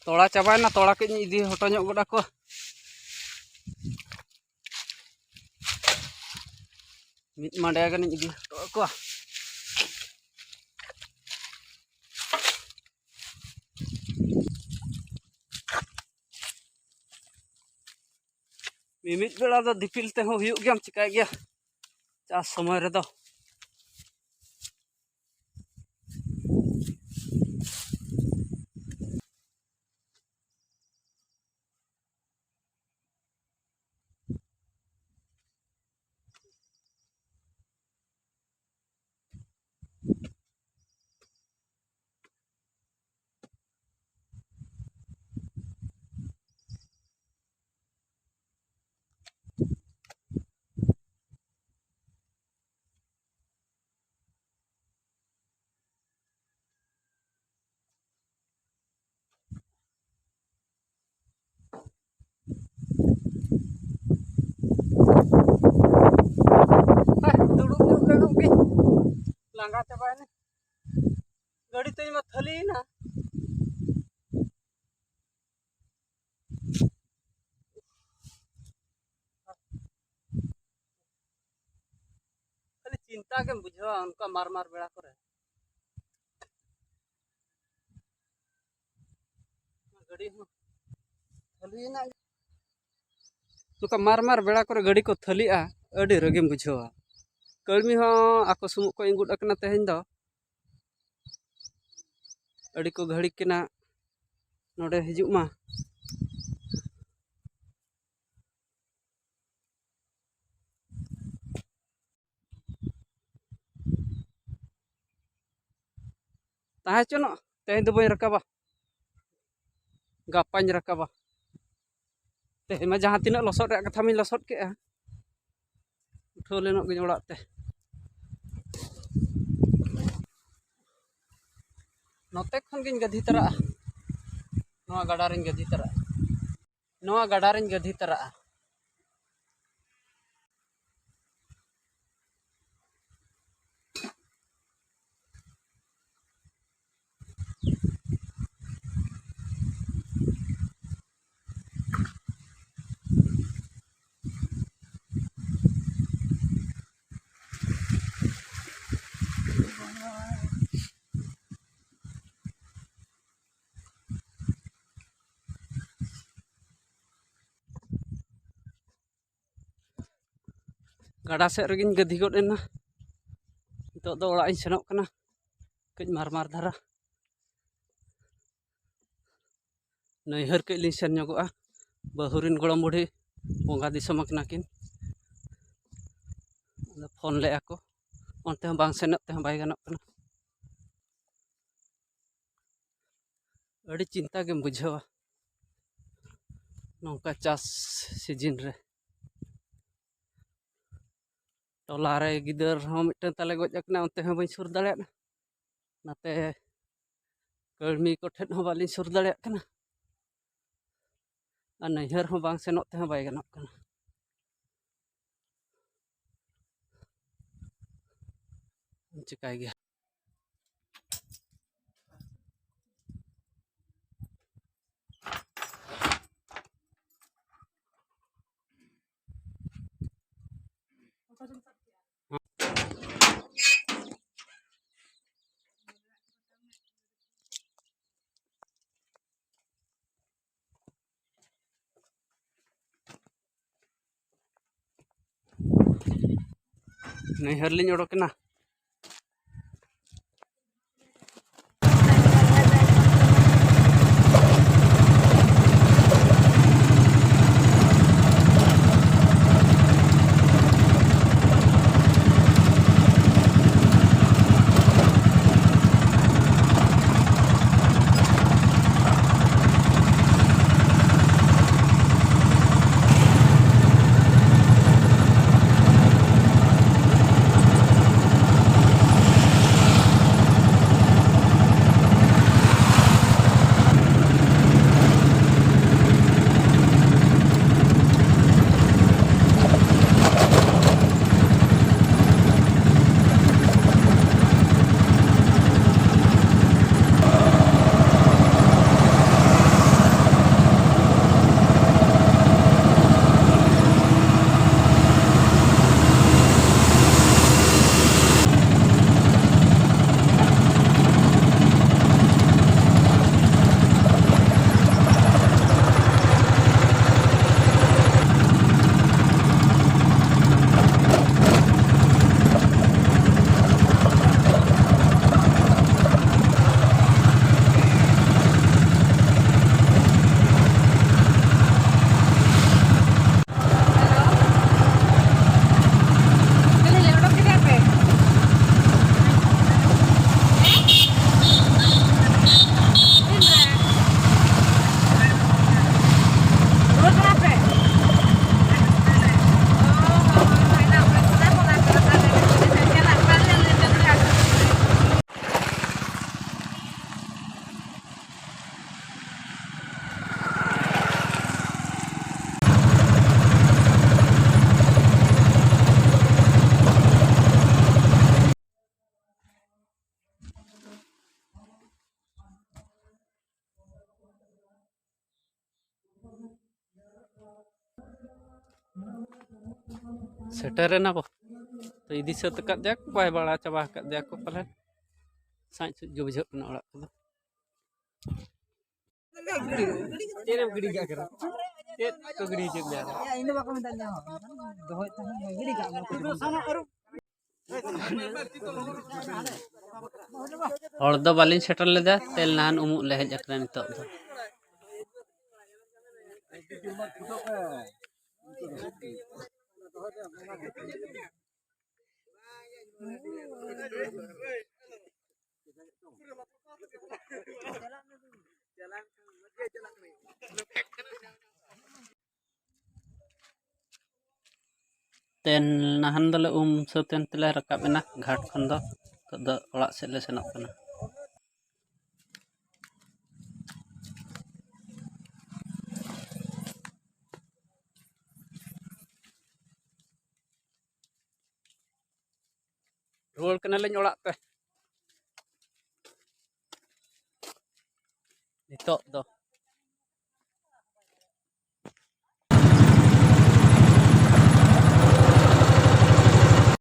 Tola cabain na tola kayaknya idi hotonya gua aku. Mit mandaya kan idi aku. Mimit bela do dipil teh huyuk giam cikai gya. Cas समय रे दो duduk ke langga cabain gadi tuh mah thali na खाली चिंता के बुझवा उनका मार मार बेड़ा करे गड़ी हो थली ना उनका मार मार बेड़ा करे गड़ी को थली आ अड़ी रगेम बुझवा कलमी हो आको सुमुक को इंगुड अकना तेहेन दो अड़ी को घड़ी केना नोडे हिजुक मा ताहे चनो तेहेन दो बई रकाबा गापाñ रकाबा तेहेन मा जहां तिना लसोट रे कथा मिन लसोट के उठो लेनो गे ओड़ा ते नोते खन गिन गधी तरा नोआ गाडा रिन गधी तरा नोआ गाडा रिन गधी तरा गाडा सेट रेगिन गधी गोड एना नितो दो ओड़ा इन सेनोक कना कज मार मार धारा नैहर के लिन सेन ᱧᱚᱜᱚᱜᱼᱟ बहुरिन गोड़म बुढ़ी बोंगा दिसम अकना किन फोन ले ako onte hon bang senok te hon bai ganok kana अड़ी चिंता गेम बुझावा नौका चास सीजन रे टोला रे गिदर हो मिटन ताले गज अकना onte हon बई सुर दाड़े नाते कर्मी को ठेन हो बालिन सुर दाड़े kana आ नैहर हो बांग सेनोक ते हon bai ganok kana चिकाय गया नैहर लिन ओडोकना Seteran apa? To idi setekat dia ko bay bala cabah kat dia ko palen. Sañ sut jo bujok kena orak ko. Ini gede gak kira? Itu gede cek dia. Ya ini bakal minta nyawa. Dohoi tangan gede gak mau sama arup. Hor do balin setel leda tel nahan umuk le hej akran nitok do. Ten nahan dole suten tele rakap ena ghat khon do orak sed le senok kana. Rual kena leñ orak teh. Nitok do.